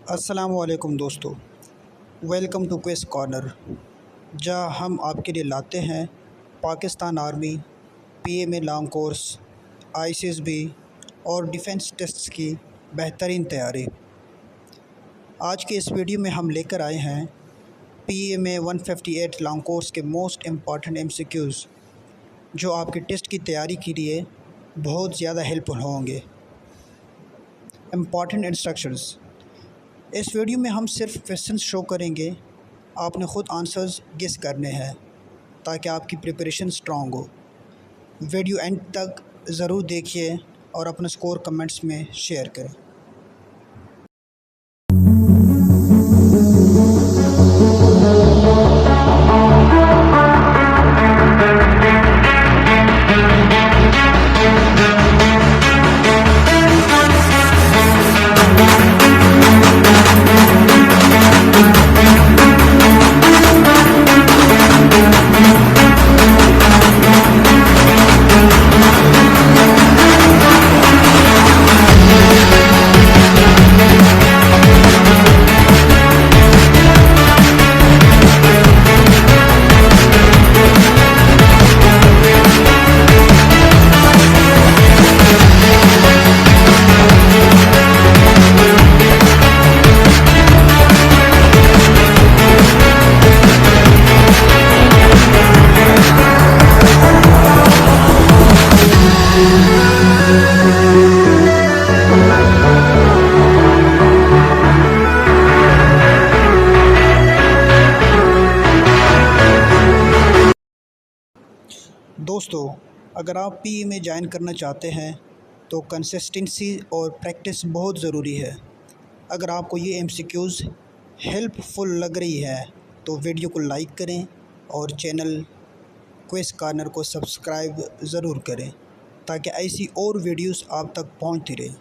अस्सलामुअलैकुम दोस्तों, welcome to quiz corner, जहां हम आपके लिए लाते हैं Pakistan army, PMA long course, ICSB और डिफेंस टेस्ट्स की बेहतरीन तैयारी। आज के इस वीडियो में हम लेकर आए हैं पीएमए 158 लॉन्ग कोर्स के मोस्ट इम्पॉर्टेंट एमसीक्यूज़, जो आपके टेस्ट की तैयारी के लिए बहुत ज़्यादा हेल्पफुल होंगे। Important instructions. इस वीडियो में हम सिर्फ क्वेश्चंस शो करेंगे, आपने ख़ुद आंसर्स गेस करने हैं ताकि आपकी प्रिपरेशन स्ट्रॉन्ग हो। वीडियो एंड तक ज़रूर देखिए और अपना स्कोर कमेंट्स में शेयर करें। दोस्तों, अगर आप पीई में ज्वाइन करना चाहते हैं तो कंसिस्टेंसी और प्रैक्टिस बहुत ज़रूरी है। अगर आपको ये एमसीक्यूज़ हेल्पफुल लग रही है तो वीडियो को लाइक करें और चैनल क्विज़ कॉर्नर को सब्सक्राइब ज़रूर करें ताकि ऐसी और वीडियोस आप तक पहुंचती रहें।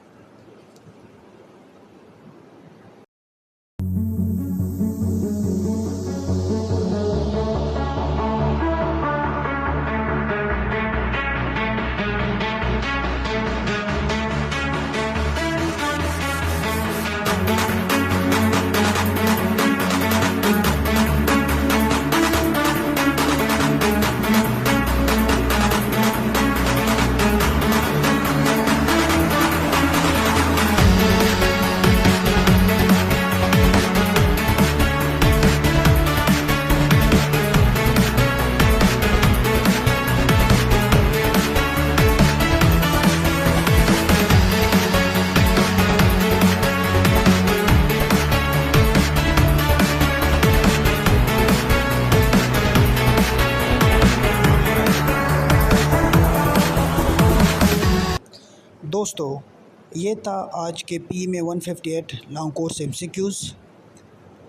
दोस्तों, ये था आज के पीएमए 158 लॉन्ग कोर्स एमसीक्यूज़।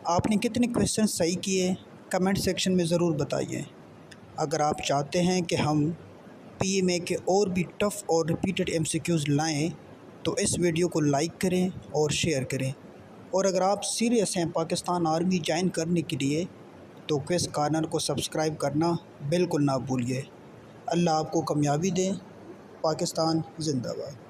आपने कितने क्वेश्चन सही किए कमेंट सेक्शन में ज़रूर बताइए। अगर आप चाहते हैं कि हम पीएमए के और भी टफ़ और रिपीटेड एमसीक्यूज़ लाएं तो इस वीडियो को लाइक करें और शेयर करें। और अगर आप सीरियस हैं पाकिस्तान आर्मी ज्वाइन करने के लिए तो क्विज़ कॉर्नर को सब्सक्राइब करना बिल्कुल ना भूलिए। अल्लाह आपको कामयाबी दे। पाकिस्तान जिंदाबाद।